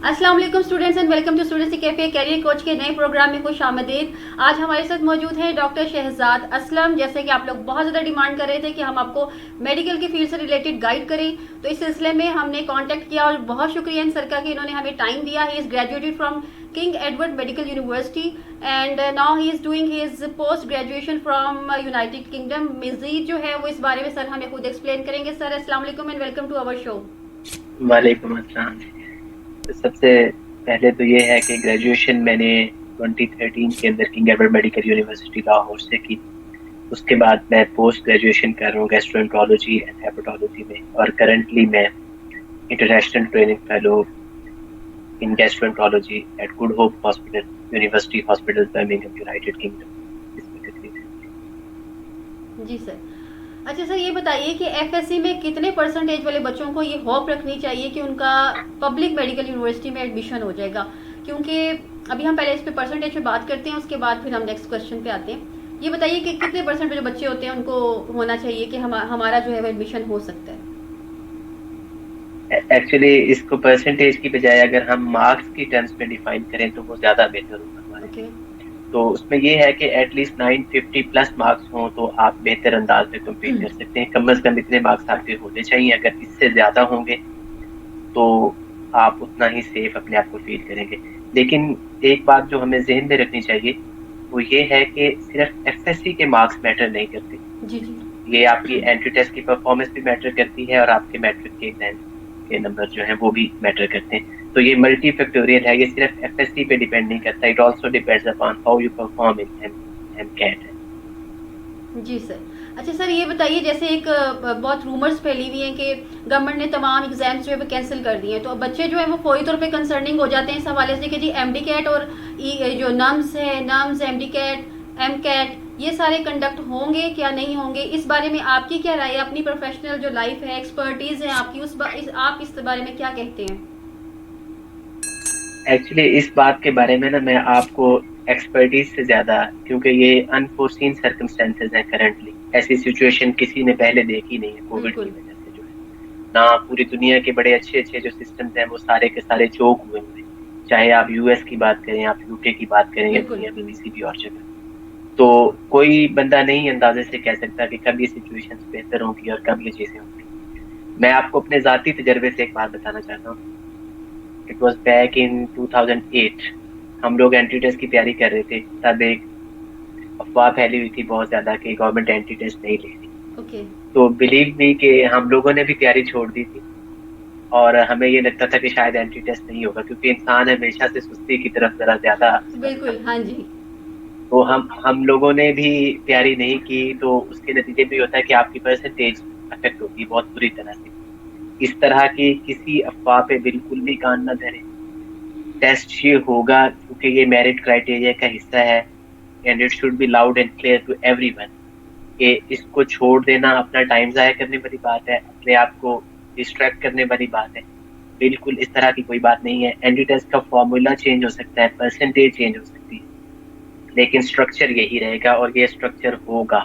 अस्सलाम वालेकुम students and welcome to Students Cafe Career Coach के नए प्रोग्राम में खुशामदीद। आज हमारे साथ मौजूद है डॉक्टर शहजाद असलम। जैसे कि आप लोग बहुत ज़्यादा डिमांड कर रहे थे कि हम आपको मेडिकल की फील्ड से रिलेटेड गाइड करें, तो इस सिलसिले में हमने कांटेक्ट किया और बहुत शुक्रिया इन सर का कि इन्होंने हमें टाइम दिया। He is graduated from king Edward medical university and now he is doing his post graduation from United kingdom. मज़ीद जो है वो इस बारे में सर हमें खुद एक्सप्लेन करेंगे। सर अस्सलाम वालेकुम and welcome to our show. वालेकुम अस्सलाम। तो सबसे पहले तो ये है कि ग्रेजुएशन मैंने 2013 के अंदर king Edward medical university Lahore से की। उसके बाद मैं पोस्ट ग्रेजुएशन कर रहा हूँ गैस्ट्रोएंटरोलॉजी एंड हेपेटोलॉजी में, और करंटली मैं international training fellow in gastroenterology at Good Hope hospital, university hospital Birmingham, United Kingdom. इसमें तकरीबन जी सर। अच्छा सर, ये बताइए कि एफएससी में कितने परसेंटेज वाले बच्चों को ये होप रखनी चाहिए कि उनका पब्लिक मेडिकल यूनिवर्सिटी में एडमिशन हो जाएगा? क्योंकि अभी हम पहले इस पे परसेंटेज पे बात करते हैं, उसके बाद फिर हम नेक्स्ट क्वेश्चन पे आते हैं। ये बताइए कि कितने परसेंट जो बच्चे होते हैं उनको होना चाहिए कि हमारा जो है वो एडमिशन हो सकता है? एक्चुअली इसको परसेंटेज की बजाय अगर हम मार्क्स की टर्म्स में डिफाइन करें तो वो ज्यादा बेहतर होगा हमारे लिए। तो उसमें ये है कि एटलीस्ट 950 प्लस मार्क्स हों तो आप बेहतर अंदाज में कम्पीट कर सकते हैं। कम से कम इतने मार्क्स आपके होने चाहिए। अगर इससे ज्यादा होंगे तो आप उतना ही सेफ अपने आप को फील करेंगे। लेकिन एक बात जो हमें जहन में रखनी चाहिए वो ये है कि सिर्फ एफएससी के मार्क्स मैटर नहीं करते। जी जी। ये आपकी एंट्री टेस्ट की परफॉर्मेंस भी मैटर करती है और आपके मैट्रिक के एग्जाम के नंबर जो है वो भी मैटर करते हैं। तो ये मल्टी फैक्टोरियल है, ये सिर्फ एफएससी पे डिपेंड नहीं करता। It also depends upon how you perform in MCAT. जी सर। अच्छा सर, ये बताइए जैसे एक बहुत रूमर्स फैली हुई हैं कि गवर्नमेंट ने तमाम एग्जाम्स जो है वो कैंसिल कर दिए हैं, तो बच्चे जो है वो फौरी तौर पे कंसर्निंग हो जाते हैं इस हवाले से कि जी एमडी कैट और जो नम्स है, NUMS, MDCAT, MCAT, ये सारे कंडक्ट होंगे क्या नहीं होंगे? इस बारे में आपकी क्या राय है? अपनी प्रोफेशनल जो लाइफ है, एक्सपर्टीज है आपकी, आप इस बारे में क्या कहते हैं? एक्चुअली इस बात के बारे में ना मैं आपको एक्सपर्टीज से ज्यादा, क्योंकि ये अनफोर्सीन सर्कमस्टेंसेस हैं करंटली, ऐसी सिचुएशन किसी ने पहले देखी नहीं है कोविड की वजह से। जो है ना, पूरी दुनिया के बड़े अच्छे अच्छे जो सिस्टम्स हैं वो सारे के सारे चोक हुए हुए हैं। चाहे आप यूएस की बात करें, आप यूके की बात करें, या दुनिया में किसी भी और जगह। तो कोई बंदा नहीं अंदाजे से कह सकता कि कब ये सिचुएशंस बेहतर होंगी और कब ये चीजें होंगी। मैं आपको अपने जाती तजर्बे से एक बात बताना चाहता हूँ। It was back in 2008। हम लोग एंट्री टेस्ट की तैयारी कर रहे थे, तब एक अफवाह फैली हुई थी बहुत ज्यादा कि गवर्नमेंट एंट्री टेस्ट नहीं ले रही। तो बिलीव मी कि हम लोगों ने भी तैयारी छोड़ दी थी और हमें ये लगता था कि शायद एंट्री टेस्ट नहीं होगा, क्योंकि इंसान हमेशा से सुस्ती की तरफ जरा ज्यादा। बिल्कुल, हाँ जी। तो हम लोगों ने भी तैयारी नहीं की, तो उसके नतीजे भी होता है कि आपकी परसेंटेज अफेक्ट होती है बहुत बुरी तरह से। इस तरह की किसी अफवाह पे बिल्कुल भी कान न धरें। टेस्ट ये होगा क्योंकि ये मेरिट क्राइटेरिया का हिस्सा है, and it should be loud and clear to everyone. कि इसको छोड़ देना अपना टाइम जाया करने वाली बात है, अपने आप को डिस्ट्रैक्ट करने वाली बात है। बिल्कुल इस तरह की कोई बात नहीं है। एंट्री टेस्ट का फॉर्मूला चेंज हो सकता है, परसेंटेज चेंज हो सकती है, लेकिन स्ट्रक्चर यही रहेगा और ये स्ट्रक्चर होगा।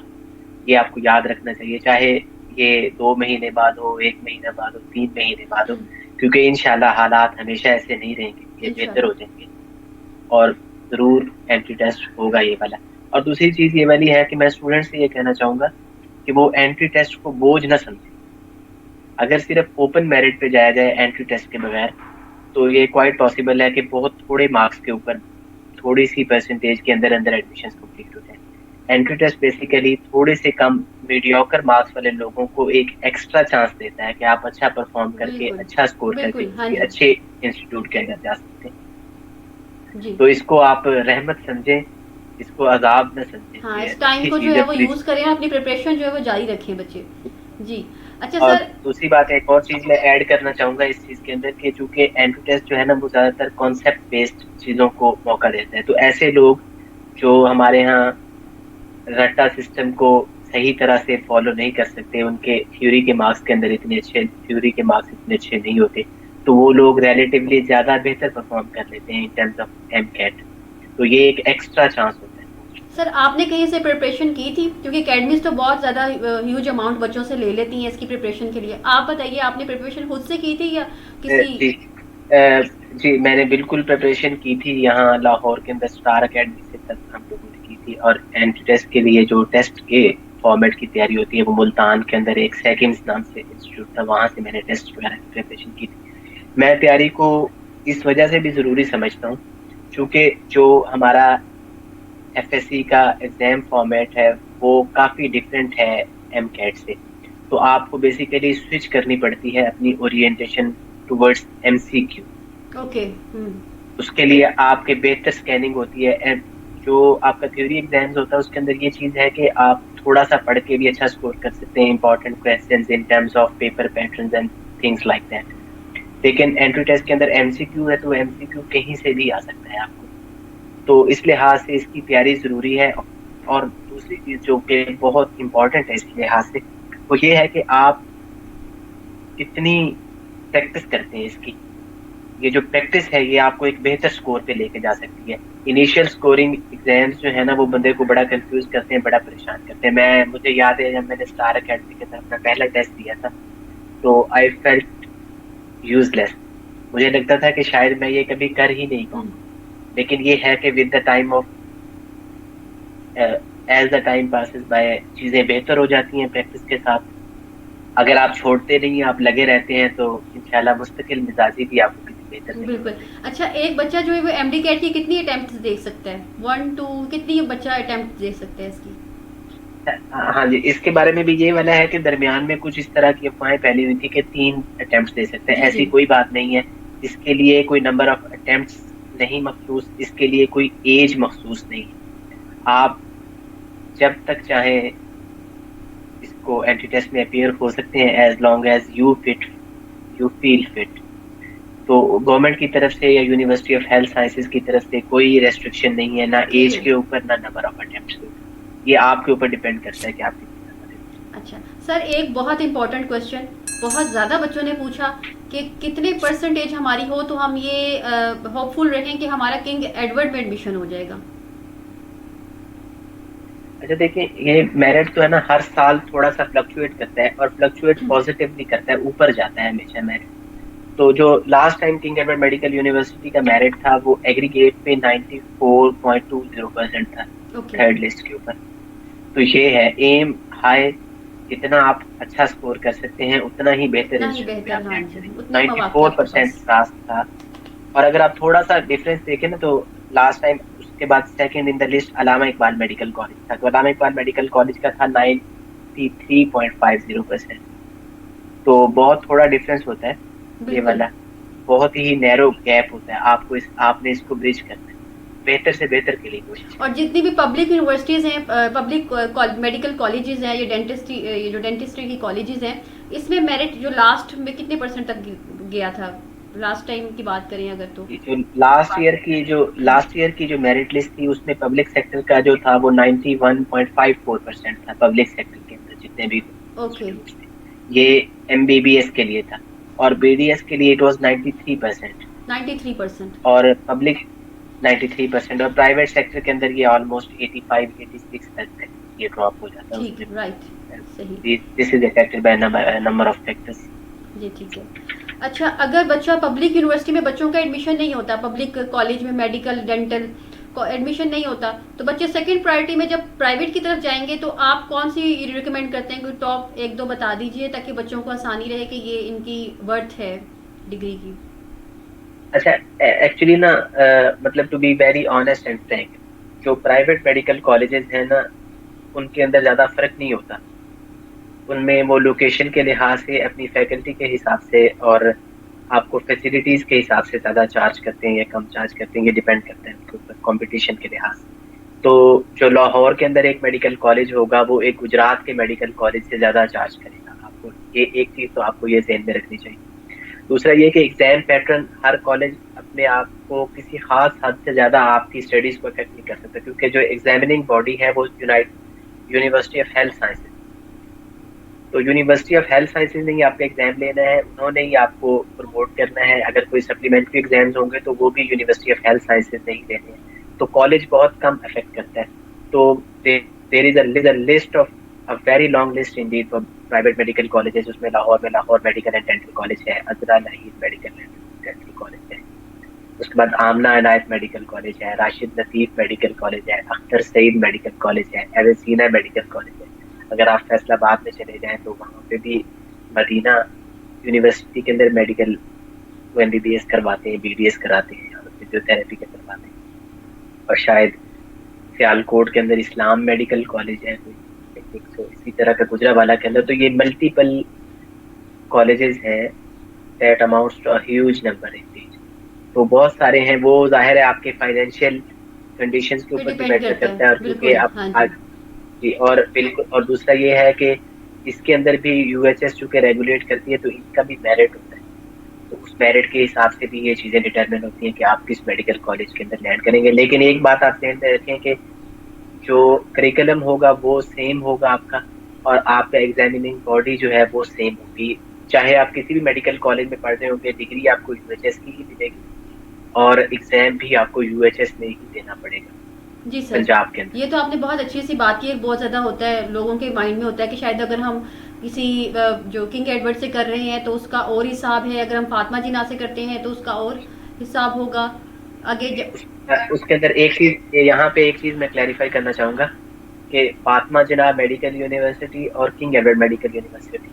ये आपको याद रखना चाहिए, चाहे ये 2 महीने बाद हो, 1 महीने बाद हो, 3 महीने बाद हो, क्योंकि इंशाल्लाह हालात हमेशा ऐसे नहीं रहेंगे, ये बेहतर हो जाएंगे और जरूर एंट्री टेस्ट होगा ये वाला। और दूसरी चीज ये वाली है कि मैं स्टूडेंट से ये कहना चाहूंगा कि वो एंट्री टेस्ट को बोझ ना समझे। अगर सिर्फ ओपन मेरिट पे जाया जाए एंट्री टेस्ट के बगैर, तो ये क्वाइट पॉसिबल है कि बहुत थोड़े मार्क्स के ऊपर, थोड़ी सी परसेंटेज के अंदर अंदर एडमिशन कंप्लीट हो जाए। एंट्री टेस्ट बेसिकली थोड़े से कम मीडियोकर मार्क्स वाले लोगों को एक एक्स्ट्रा चांस देता है कि आप अच्छा परफॉर्म करके, अच्छा स्कोर करके अच्छे इंस्टीट्यूट के अंदर जा सकते हैं। तो इसको आप रहमत समझें, इसको अजाब न समझें। हाँ, इस टाइम को जो है वो यूज करें, अपनी प्रिपरेशन जो है वो जारी रखें बच्चे। जी। अच्छा और सर, दूसरी बात, एक और चीज मैं ऐड करना चाहूंगा इस चीज के अंदर कि चूंकि एंट्री टेस्ट जो है ना वो ज्यादातर कॉन्सेप्ट बेस्ड चीजों को मौका देता है, तो ऐसे लोग जो हमारे यहाँ रट्टा सिस्टम को सही तरह से फॉलो नहीं कर सकते, उनके थ्योरी के मार्क्स के अंदर इतने अच्छे, थ्योरी के मार्क्स इतने अच्छे नहीं होते, तो वो लोग रिलेटिवली ज्यादा बेहतर परफॉर्म कर लेते हैं इन टर्म्स ऑफ एमकैट। तो ये एक एक्स्ट्रा चांस होता है। सर आपने कहीं से प्रिपरेशन की थी? क्योंकि अकेडमीज तो बहुत ज़्यादा ह्यूज अमाउंट बच्चों से ले लेती हैं इसकी प्रिपरेशन के लिए। आप बताइए, आपने प्रिपरेशन खुद से की थी या किसी? जी, मैंने बिल्कुल प्रिपरेशन की थी यहाँ लाहौर के अंदर स्टार अकेडमी से तक हम लोगों ने की थी। और एंट्री टेस्ट के लिए जो टेस्ट के फॉर्मेट की तैयारी होती है वो मुल्तान के अंदर एक सेकंड्स नाम से इंस्टीट्यूट था, वहां से मैंने टेस्ट वगैरह की प्रिपरेशन की थी। मैं तैयारी को इस वजह से भी जरूरी समझता हूँ क्योंकि जो हमारा एफएससी का एग्जाम फॉर्मेट है वो काफी डिफरेंट है एम कैट से। तो आपको बेसिकली स्विच करनी पड़ती है अपनी ओरिएंटेशन टुवर्ड्स एमसीक्यू। ओके। उसके लिए आपके बेहतर स्कैनिंग होती है। एंड जो आपका थ्योरी एग्जाम्स होता है उसके अंदर ये चीज है कि आप थोड़ा सा पढ़ के भी अच्छा स्कोर कर सकते हैं important questions in terms of paper patterns and things like that. लेकिन एंट्री टेस्ट के अंदर एमसीक्यू है तो एमसीक्यू कहीं से भी आ सकता है आपको। तो इस लिहाज से इसकी तैयारी जरूरी है। और दूसरी चीज जो कि बहुत इंपॉर्टेंट है इस लिहाज से वो ये है कि आप कितनी प्रैक्टिस करते हैं इसकी। ये जो प्रैक्टिस है ये आपको एक बेहतर स्कोर पे लेके जा सकती है। इनिशियल स्कोरिंग एग्जाम्स जो है ना वो बंदे को बड़ा कंफ्यूज करते हैं, बड़ा परेशान करते हैं। मुझे याद है जब मैंने स्टार अकेडमी के तरफ अपना पहला टेस्ट दिया था तो आई फेल्ट यूजलेस। मुझे लगता था कि शायद मैं ये कभी कर ही नहीं पाऊंगा। लेकिन ये है कि with the time of as the time passes by चीजें बेहतर हो जाती हैं प्रैक्टिस के साथ। अगर आप छोड़ते नहीं, आप लगे रहते हैं तो इंशाल्लाह मुस्तकिल मिजाजी भी आपको किसी बेहतर नहीं। बिल्कुल। अच्छा, एक बच्चा जो है वो एमडी कैट की कितनी अटेम्प्ट दे सकता है? 1 2 कितनी बच्चा अटेम्प्ट दे सकता है इसकी? हाँ जी, इसके बारे में भी ये वाला है कि दरमियान में कुछ इस तरह की अफवाहें फैली हुई थी कि 3 अटेम्प्ट दे सकते हैं। ऐसी कोई बात नहीं है। इसके लिए कोई नंबर ऑफ अटेम्प्ट नहीं मखसूस, इसके लिए कोई एज मखसूस नहीं। आप जब तक चाहे इसको एंट्री टेस्ट में अपीयर हो सकते हैं as long as you feel fit. तो गवर्नमेंट की तरफ से या यूनिवर्सिटी ऑफ हेल्थ साइंसेज की तरफ से कोई रेस्ट्रिक्शन नहीं है, ना एज के ऊपर ना नंबर ऑफ अटेम्प्ट्स के ऊपर। ये आपके ऊपर डिपेंड करता है कि आप कितना करें। अच्छा सर, एक बहुत इंपॉर्टेंट क्वेश्चन बहुत ज़्यादा बच्चों ने पूछा कि कितने परसेंटेज हमारी हो तो हम ये होपफुल रहें कि हमारा किंग एडवर्ड में एडमिशन हो जाएगा। अच्छा देखिए, ये मेरिट तो है ना हर साल थोड़ा सा फ्लक्चुएट करता है और फ्लक्चुएट पॉजिटिवली करता है, ऊपर जाता है हमेशा मेरिट। तो जो last time king Edward medical university का मेरिट था वो एग्रीगेट पे 94.20% था थर्ड लिस्ट के ऊपर। तो ये है एम हाई, जितना आप अच्छा स्कोर कर सकते हैं उतना ही बेहतर। 94% पास था। और अगर आप थोड़ा सा डिफरेंस देखें ना तो लास्ट टाइम उसके बाद second in the list Allama Iqbal medical college था। तो अल्लामा इकबाल मेडिकल कॉलेज का था 93.50%। तो बहुत थोड़ा डिफरेंस होता है। ये वाला बहुत ही नैरो गैप होता है। आपने इसको ब्रिज करना है बेहतर से बेहतर के लिए कोशिश। और जितनी भी पब्लिक यूनिवर्सिटीज हैं, पब्लिक मेडिकल कॉलेजेस हैं, ये जो डेंटिस्ट्री की कॉलेजेस हैं, इसमें मेरिट जो लास्ट में कितने परसेंट तक गया था लास्ट टाइम की बात करें अगर? तो जो लास्ट ईयर की जो मेरिट लिस्ट थी उसमें पब्लिक सेक्टर का जो था वो 91.54% था पब्लिक सेक्टर के अंदर जितने भी। ये एमबीबीएस के लिए था और बीडीएस के लिए इट वाज 93% और पब्लिक 93% और प्राइवेट सेक्टर के अंदर ये ऑलमोस्ट 85-86 तक ये ड्रॉप हो जाता है। राइट, सही। This is affected by number of factors. जी ठीक है। अच्छा, अगर बच्चा पब्लिक यूनिवर्सिटी में बच्चों का एडमिशन नहीं होता, पब्लिक कॉलेज में मेडिकल डेंटल को एडमिशन नहीं होता, तो बच्चे सेकंड प्रायोरिटी में जब प्राइवेट की तरफ जाएंगे तो आप कौन सी रिकमेंड करते हैं? कोई टॉप 1-2 बता दीजिए ताकि बच्चों को आसानी रहे कि ये इनकी वर्थ है डिग्री की। अच्छा, एक्चुअली ना मतलब to be very honest and frank, जो प्राइवेट मेडिकल कॉलेजेस हैं ना उनके अंदर ज़्यादा फर्क नहीं होता। उनमें वो लोकेशन के लिहाज से अपनी फैकल्टी के हिसाब से और आपको फैसिलिटीज़ के हिसाब से ज़्यादा चार्ज करते हैं या कम चार्ज करते हैं, ये डिपेंड करता है उनके ऊपर कॉम्पिटिशन के लिहाज से। तो जो लाहौर के अंदर एक मेडिकल कॉलेज होगा वो एक गुजरात के मेडिकल कॉलेज से ज़्यादा चार्ज करेगा आपको। ये एक चीज़ तो आपको ये ध्यान में रखनी चाहिए। दूसरा ये कि एग्जाम पैटर्न हर कॉलेज अपने आप को किसी खास हद से ज़्यादा आपकी स्टडीज़ को अफेक्ट नहीं कर सकता क्योंकि जो एग्जामिनिंग बॉडी है वो यूनिवर्सिटी ऑफ हेल्थ साइंसेज। तो यूनिवर्सिटी ऑफ हेल्थ साइंसेज ने ही आपका एग्जाम लेना है, उन्होंने ही आपको प्रमोट करना है। अगर कोई सप्लीमेंट्री एग्जाम्स होंगे तो वो भी यूनिवर्सिटी ऑफ हेल्थ साइंसेज ने ही लेने हैं। तो कॉलेज बहुत कम अफेक्ट करता है। तो there is a list of a very long list indeed for private medical colleges. उसमें Lahore medical and dental college है, Azra Naheed medical and dental college है, उसके बाद आमना इनायत मेडिकल कॉलेज है, राशिद लतीफ़ मेडिकल कॉलेज है, अख्तर सईद मेडिकल कॉलेज है, एवेसीना मेडिकल कॉलेज है। अगर आप फैसलाबाद में चले जाएं तो वहाँ पे भी मदीना यूनिवर्सिटी के अंदर मेडिकल MBBS करवाते हैं, BDS कराते हैं और फिजियोथेरेपी के करवाते हैं। और शायद सियालकोट के अंदर इस्लाम मेडिकल कॉलेज है कोई, तो इसी तरह का गुजरावाला के अंदर। तो ये मल्टीपल कॉलेजेस हैं, that amounts to a huge number in these. तो बहुत सारे हैं, वो जाहिर है आपके फाइनेंशियल कंडीशंस के पे ऊपर भी डिपेंड मैटर करता करता है। है, और क्योंकि बिल्कुल। आप हाँ आज जी। जी, और बिल्कुल, और दूसरा ये है कि इसके अंदर भी UHS चूंकि रेगुलेट करती है तो इनका भी मेरिट होता है। तो उस मेरिट के हिसाब से भी ये चीजें डिटरमिन होती हैं कि आप किस मेडिकल कॉलेज के अंदर लैंड करेंगे। लेकिन एक बात आप ध्यान में रखें कि जो करिकुलम होगा वो सेम होगा आपका, और आपका एग्जामिनिंग बॉडी जो है वो सेम होगी। चाहे आप किसी भी मेडिकल कॉलेज में पढ़ रहे होंगे, डिग्री आपको UHS की ही मिलेगी और एग्जाम भी आपको UHS में ही देना पड़ेगा जी सर, पंजाब के अंदर। ये तो आपने बहुत अच्छी सी बात की। बहुत ज़्यादा होता है लोगों के माइंड में, होता है कि शायद अगर हम किसी जो किंग एडवर्ड से कर रहे हैं तो उसका और हिसाब है, अगर हम फातिमा जिन्ना से करते हैं तो उसका और हिसाब होगा आगे उसके अंदर एक चीज, यहाँ पे एक चीज मैं क्लैरिफाई करना चाहूंगा कि फातिमा जिन्ना मेडिकल यूनिवर्सिटी और किंग एडवर्ड मेडिकल यूनिवर्सिटी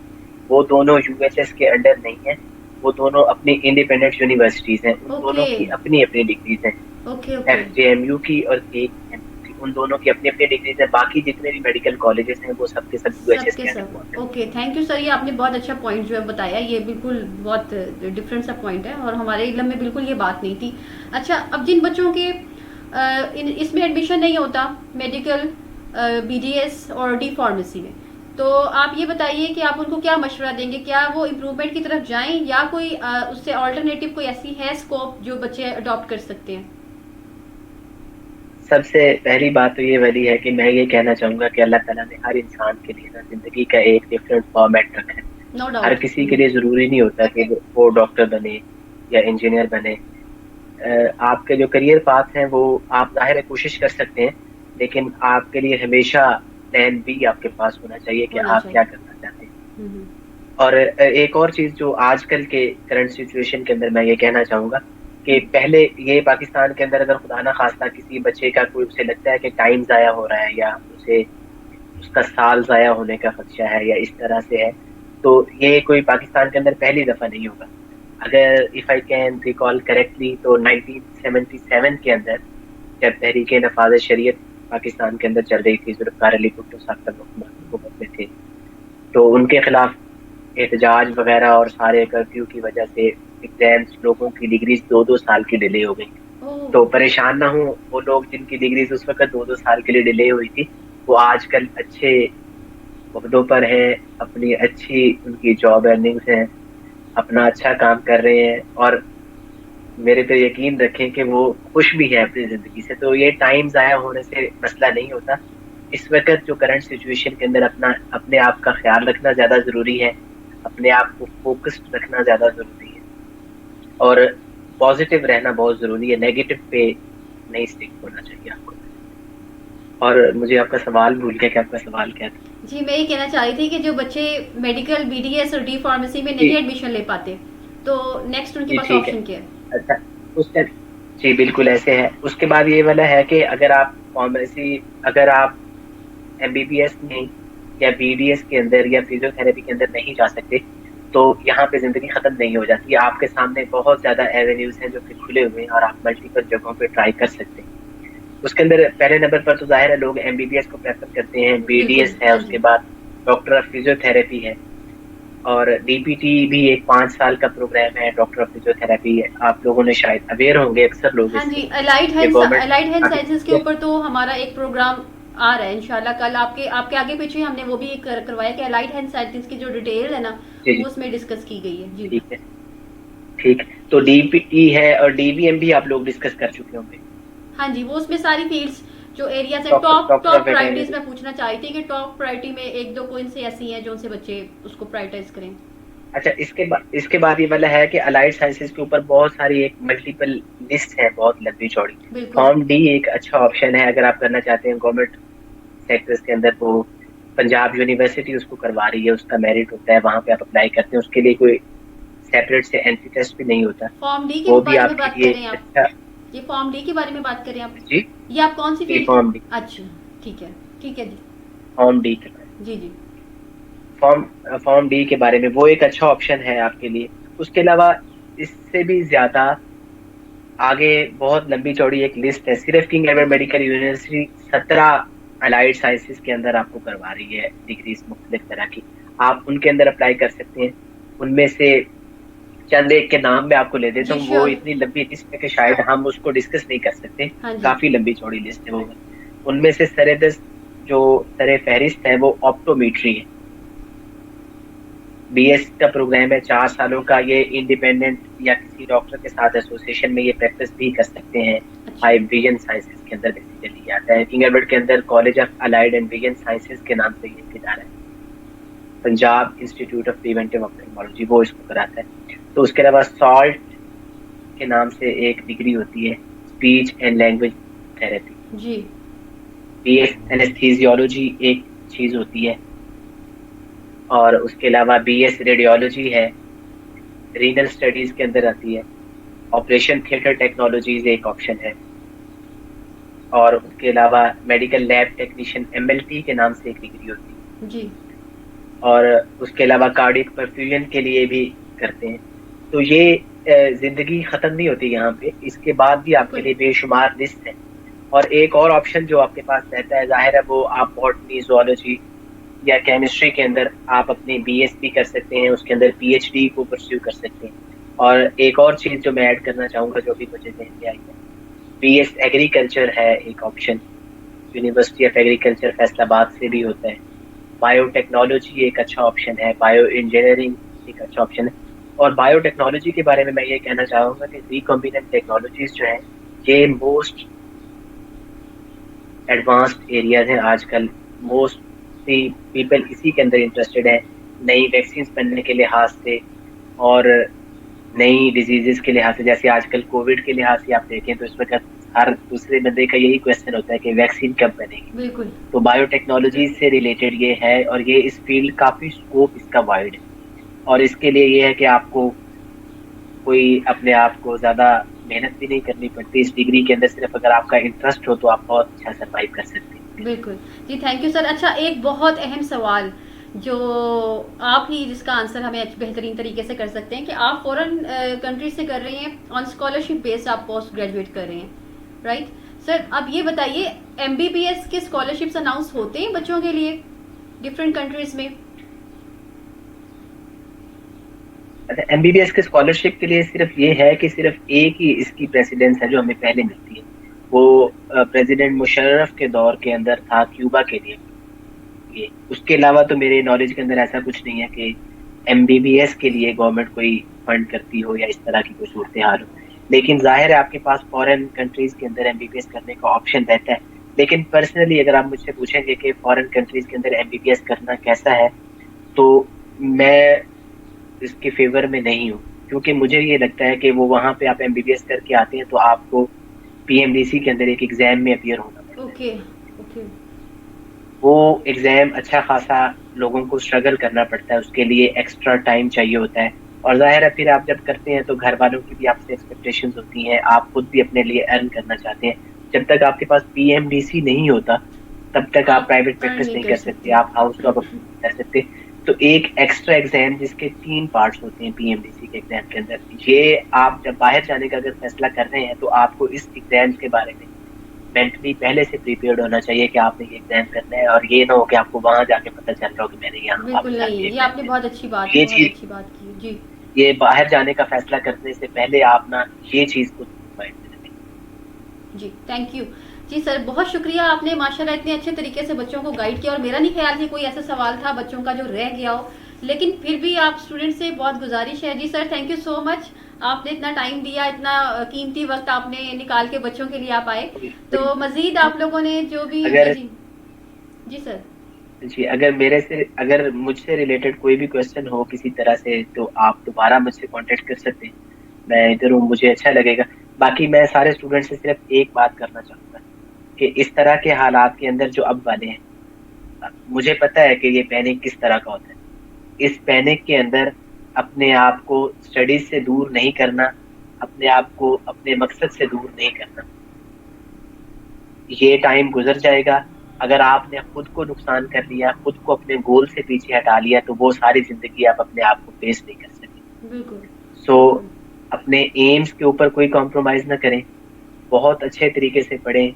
वो दोनों UHS के अंडर नहीं है। वो दोनों अपनी इंडिपेंडेंट यूनिवर्सिटीज हैं, उन दोनों ओके की अपनी अपनी डिग्रीज हैं। Okay okay. FJMU की और KMU की, उन दोनों की अपनी अपनी डिग्रीज हैं। बाकी जितने भी मेडिकल कॉलेजेस हैं वो सबके सब UHS सबके के अंडर सब पहुंचते हैं। ओके। थैंक यू सर, ये आपने बहुत अच्छा पॉइंट जो है बताया। ये बिल्कुल बहुत डिफरेंट सा पॉइंट है और हमारे इल्म में बिल्कुल ये बात नहीं थी। अच्छा, अब जिन बच्चों के इसमें एडमिशन नहीं होता मेडिकल BDS और D फार्मेसी में, तो आप ये बताइए कि आप उनको क्या मशवरा देंगे? क्या वो इम्प्रूवमेंट की तरफ जाएं या कोई उससे ऑल्टरनेटिव कोई ऐसी है स्कोप जो बच्चे अडॉप्ट कर सकते हैं? सबसे पहली बात तो ये वाली है कि मैं ये कहना चाहूंगा कि अल्लाह ताला ने हर इंसान के लिए ना जिंदगी का एक डिफरेंट फॉर्मेट रखा है। नो हर डाउट। किसी के लिए जरूरी नहीं होता कि वो डॉक्टर बने या इंजीनियर बने। आपके जो करियर पाथ हैं वो आप जाहिर है कोशिश कर सकते हैं, लेकिन आपके लिए हमेशा प्लान B आपके पास होना चाहिए कि होना आप चाहिए। क्या करना चाहते हैं। हम्म। और एक और चीज जो आजकल के करंट सिचुएशन के अंदर मैं ये कहना चाहूंगा कि पहले ये पाकिस्तान के अंदर अगर खुदा ना खास्ता किसी बच्चे का कोई उसे लगता है कि टाइम जाया हो रहा है या उसे उसका साल जाया होने का खदशा है या इस तरह से है, तो ये कोई पाकिस्तान के अंदर पहली दफा नहीं होगा। अगर if I can recall correctly तो 1977 के अंदर जब तहरीक नफाज शरीयत पाकिस्तान के अंदर चल रही थी, जुल्फ़िकार अली भुट्टो साहब तब हुकूमत में थे, तो उनके खिलाफ एहतजाज वगैरह और सारे कर्फ्यू की वजह से एग्जाम्स लोगों की डिग्रीज 2-2 साल की डिले हो गई। ओह। तो परेशान ना हो वो लोग जिनकी डिग्रीज उस वक्त 2-2 साल के लिए डिले हुई थी, वो आजकल अच्छे ओहदों पर हैं, अपनी अच्छी उनकी जॉब अर्निंग्स हैं, अपना अच्छा काम कर रहे हैं और मेरे पे यकीन रखें कि वो खुश भी है अपनी जिंदगी से। तो ये टाइम जाया होने से मसला नहीं होता। इस वक्त जो करंट सिचुएशन के अंदर अपने आप का ख्याल रखना ज्यादा जरूरी है, अपने आप को फोकस्ड रखना ज्यादा जरूरी है और पॉजिटिव रहना बहुत जरूरी है। नेगेटिव पे नहीं स्टिक होना चाहिए आपको। और मुझे आपका सवाल भूल गया कि आपका सवाल क्या था। जी, मैं ये कहना चाह रही थी कि जो बच्चे मेडिकल BDS और D फार्मेसी में नहीं जी एडमिशन ले पाते, तो नेक्स्ट उनके जी पास ठीक है। ऑप्शन क्या है? अच्छा, उसका जी बिल्कुल ऐसे है। उसके बाद ये वाला है कि अगर आप फार्मेसी, अगर आप MBBS में या BDS के अंदर या फिजियोथेरेपी के अंदर नहीं जा सकते, तो यहाँ पे जिंदगी खत्म नहीं हो जाती। आपके सामने बहुत ज्यादा एवेन्यूज हैं जो कि खुले हुए हैं और आप मल्टीपल जगहों पे ट्राई कर सकते हैं। उसके अंदर पहले नंबर पर तो जाहिर है लोग MBBS को प्रेफर करते हैं, बिल्कुल। BDS है, हाँ उसके जी। बाद डॉक्टर ऑफ फिजियोथेरेपी है और DPT भी एक 5 साल का प्रोग्राम है, डॉक्टर ऑफ फिजियोथेरेपी है। आप लोगों ने शायद अवेयर होंगे अक्सर लोग हाँ जी, इससे, अलाइड ये अलाइड हेल्थ साइंसेज के गवर्नमेंट। ऊपर तो हमारा एक प्रोग्राम आ रहा है इंशाल्लाह। कल आपके आपके आगे पीछे हमने वो भी करवाया कि अलाइड हेल्थ साइंसेज की जो डिटेल है ना, जी वो जी उसमें डिस्कस की गई है। जी। ठीक है, ठीक है। तो DPT है और DVM भी आप लोग डिस्कस कर चुके होंगे। हाँ जी, वो उसमें सारी फील्ड्स जो एरियाज है, doctor top doctor of top priorities veterinary. मैं पूछना चाह रही थी कि टॉप प्रायोरिटी में एक दो कोई से ऐसी हैं जो उनसे बच्चे उसको प्रायोरिटाइज करें। अच्छा, इसके बाद ये वाला है कि अलाइड साइंसेज के ऊपर बहुत सारी एक मल्टीपल लिस्ट है, बहुत लंबी चौड़ी। बिल्कुल। फॉर्म D एक अच्छा ऑप्शन है अगर आप करना चाहते हैं गवर्नमेंट सेक्टर्स के अंदर। वो पंजाब यूनिवर्सिटी उसको करवा रही है, उसका मेरिट होता है, वहां पे आप अप्लाई करते हैं। उसके लिए कोई सेपरेट से एंट्री टेस्ट भी नहीं होता, फॉर्म डी के वो भी बारे में बात आपके लिए करें आप? अच्छा। ये फॉर्म डी के बारे में बात करें आप? जी, ये आप कौन सी ये फील्ड? फॉर्म डी, अच्छा, ठीक है, ठीक है जी। फॉर्म डी के बारे जी जी। में, फॉर्म डी के बारे में वो एक अच्छा ऑप्शन है आपके लिए। उसके अलावा इससे भी ज्यादा आगे बहुत लंबी चौड़ी एक लिस्ट है। सिर्फ king Edward medical university 17 allied sciences के अंदर आपको करवा रही है डिग्रीज मुख्तलिफ तरह की, आप उनके अंदर अप्लाई कर सकते हैं। उनमें से चंद एक के नाम मैं आपको ले देता जी हूँ, वो श्योर। इतनी लंबी लिस्ट है कि शायद हम उसको डिस्कस नहीं कर सकते, हाँ जी। काफी लंबी चौड़ी लिस्ट है वो। उनमें से जो सरे फहरिस्त है वो ऑप्टोमेट्री है। बीएस का प्रोग्राम है 4 सालों का, ये इंडिपेंडेंट या किसी डॉक्टर के साथ एसोसिएशन में ये प्रैक्टिस भी कर सकते हैं। अच्छा। हाई विजन साइंसेज के अंदर बेसिकली आता है। किंग एडवर्ड के अंदर college of allied and vision sciences के नाम से ये इदारा है। Punjab institute of preventive ophthalmology वो इसको कराता है। तो उसके अलावा सॉल्ट के नाम से एक डिग्री होती है, स्पीच एंड लैंग्वेज थेरेपी। जी। बीएस एनेस्थीसियोलॉजी एक चीज होती है, और उसके अलावा बीएस रेडियोलॉजी है, रीनल स्टडीज के अंदर आती है। ऑपरेशन थिएटर टेक्नोलॉजीज एक ऑप्शन है, और उसके अलावा मेडिकल लैब टेक्नीशियन एमएलटी के नाम से एक डिग्री होती है जी। और उसके अलावा कार्डियक परफ्यूजन के लिए भी करते हैं। तो ये जिंदगी खत्म नहीं होती यहाँ पे, इसके बाद भी आपके लिए बेशुमार लिस्ट है। और एक और ऑप्शन जो आपके पास रहता है, जाहिर है वो आप बॉटनी, ज़ूलॉजी या केमिस्ट्री के अंदर आप अपनी बीएस भी कर सकते हैं, उसके अंदर पीएचडी को परस्यू कर सकते हैं। और एक और चीज जो मैं ऐड करना चाहूंगा जो भी मुझे ध्यान में आई है, बीएस एग्रीकल्चर है एक option, university of agriculture Faisalabad से भी होता है। बायोटेक्नोलॉजी एक अच्छा ऑप्शन है, बायो इंजीनियरिंग एक अच्छा ऑप्शन है। और बायोटेक्नोलॉजी के बारे में मैं ये कहना चाहूंगा कि रिकॉम्बिनेंट टेक्नोलॉजीज जो है ये मोस्ट एडवांस्ड एरियाज हैं आजकल। मोस्ट पीपल इसी के अंदर इंटरेस्टेड है, नई वैक्सीन बनने के लिहाज से और नई डिजीजेस के लिहाज से। जैसे आजकल कोविड के लिहाज से आप देखें तो इस वक्त हर दूसरे बंदे का यही क्वेश्चन होता है कि वैक्सीन कब बनेगी। बिल्कुल। तो बायोटेक्नोलॉजी से रिलेटेड ये है, और ये इस फील्ड काफी स्कोप इसका वाइड है। और इसके लिए ये है कि आपको कोई अपने आप को ज्यादा मेहनत भी नहीं करनी पड़ती इस डिग्री के अंदर, सिर्फ अगर आपका इंटरेस्ट हो तो आप बहुत अच्छा सर्वाइव कर सकते हैं। बिल्कुल जी, थैंक यू सर। अच्छा, एक बहुत अहम सवाल जो आप ही जिसका आंसर हमें बेहतरीन तरीके से कर सकते हैं कि आप फॉरेन कंट्री से कर रही हैं, ऑन स्कॉलरशिप बेस आप पोस्ट ग्रेजुएट कर रहे हैं, राइट सर? अब ये बताइए, एमबीबीएस के स्कॉलरशिप्स अनाउंस होते हैं बच्चों के लिए डिफरेंट कंट्रीज में? एमबीबीएस के स्कॉलरशिप के लिए सिर्फ ये है कि सिर्फ एक ही इसकी प्रेसिडेंस है जो हमें पहले मिलती है, वो प्रेसिडेंट मुशर्रफ के दौर के अंदर था क्यूबा के लिए। ये उसके अलावा तो मेरे नॉलेज के अंदर ऐसा कुछ नहीं है कि एमबीबीएस के लिए गवर्नमेंट कोई फंड करती हो या इस तरह की कोई सूरत हाल हो। लेकिन जाहिर है आपके पास फॉरेन कंट्रीज के अंदर एमबीबीएस करने का ऑप्शन रहता है। लेकिन पर्सनली अगर आप मुझसे पूछेंगे कि फॉरेन कंट्रीज के अंदर एमबीबीएस करना कैसा है, तो मैं इसके फेवर में नहीं हूँ, क्योंकि मुझे ये लगता है कि वो वहाँ पे आप एमबीबीएस करके आते हैं तो आपको पीएमडीसी के अंदर एक एग्जाम में अपीयर होना पड़ता है। Okay okay. वो एग्जाम अच्छा खासा लोगों को स्ट्रगल करना पड़ता है, उसके लिए एक्स्ट्रा टाइम चाहिए होता है। और जाहिर है फिर आप जब करते हैं तो घर वालों की भी आपसे एक्सपेक्टेशंस होती हैं, आप खुद भी अपने लिए अर्न करना चाहते हैं। जब तक आपके पास पीएमडीसी नहीं होता तब तक आप प्राइवेट प्रैक्टिस नहीं कर सकते, आप हाउस जॉब कर सकते। तो एक एक्स्ट्रा एग्जाम जिसके 3 पार्ट्स होते हैं पीएमडीसी के एग्जाम के अंदर, ये आप जब बाहर जाने का अगर फैसला कर रहे हैं तो आपको इस एग्जाम के बारे में मेंटली पहले से प्रिपेयर्ड होना चाहिए कि आपने ये एग्जाम करना है, और ये ना हो कि आपको वहां जाके पता चल रहा हो कि मैंने यहाँ। बिल्कुल नहीं, ये आपने बहुत अच्छी बात की जी। ये बाहर जाने का फैसला करने से पहले आप ना ये चीज को जी। थैंक यू जी सर, बहुत शुक्रिया, आपने माशाल्लाह इतने अच्छे तरीके से बच्चों को गाइड किया। और मेरा नहीं ख्याल कि कोई ऐसा सवाल था बच्चों का जो रह गया हो, लेकिन फिर भी आप स्टूडेंट से बहुत गुजारिश है। जी sir, thank you so much, आपने इतना टाइम दिया, इतना कीमती वक्त आपने निकाल के बच्चों के लिए आप आए। तो मजीद आप लोगों ने जो भी जी सर जी, अगर मुझसे रिलेटेड कोई भी क्वेश्चन हो किसी तरह से तो आप दोबारा मुझसे कांटेक्ट कर सकते हैं, मैं इधर हूँ, मुझे अच्छा लगेगा। बाकी मैं सारे स्टूडेंट से सिर्फ एक बात करना चाहूँगा कि इस तरह के हालात के अंदर जो अब वाले हैं, मुझे पता है कि ये पैनिक किस तरह का होता है। इस पैनिक के अंदर अपने आप को स्टडीज से दूर नहीं करना, अपने आप को अपने मकसद से दूर नहीं करना। ये टाइम गुजर जाएगा। अगर आपने खुद को नुकसान कर लिया, खुद को अपने गोल से पीछे हटा लिया, तो वो सारी जिंदगी आप अपने आप को फेस नहीं कर सकेंगे। बिल्कुल। सो अपने एम्स के ऊपर कोई कॉम्प्रोमाइज ना करें, बहुत अच्छे तरीके से पढ़ें,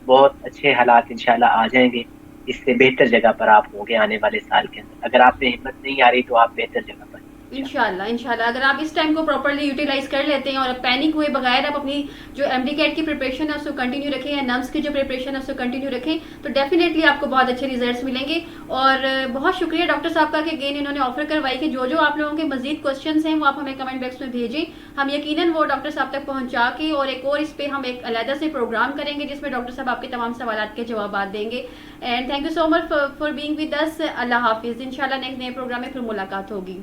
बहुत अच्छे हालात इंशाल्लाह आ जाएंगे। इससे बेहतर जगह पर आप होंगे आने वाले साल के अंदर। अगर आप में हिम्मत नहीं आ रही तो आप बेहतर जगह पर हैं। इंशाल्लाह इंशाल्लाह अगर आप इस टाइम को प्रॉपर्ली यूटिलाइज कर लेते हैं और पैनिक हुए बगैर आप अपनी जो एमडी कैट की प्रिपरेशन है उसको कंटिन्यू रखें या नम्स की जो प्रिपरेशन है उसको कंटिन्यू रखें, तो डेफिनेटली आपको बहुत अच्छे रिजल्ट्स मिलेंगे। और बहुत शुक्रिया डॉक्टर साहब का कि अगेन इन्होंने ऑफर करवाई कि जो जो आप लोगों के मजीद क्वेश्चन हैं वो आप हमें कमेंट बॉक्स में भेजें, हम यकीनन वो डॉक्टर साहब तक पहुंचा के और एक और इस पर हम एक अलहदा से प्रोग्राम करेंगे जिसमें डॉक्टर साहब आपके तमाम सवाल के जवाब देंगे। And thank you so much for being with us. Allah हाफिज। इंशाल्लाह नेक्स्ट नए प्रोग्राम में फिर मुलाकात होगी।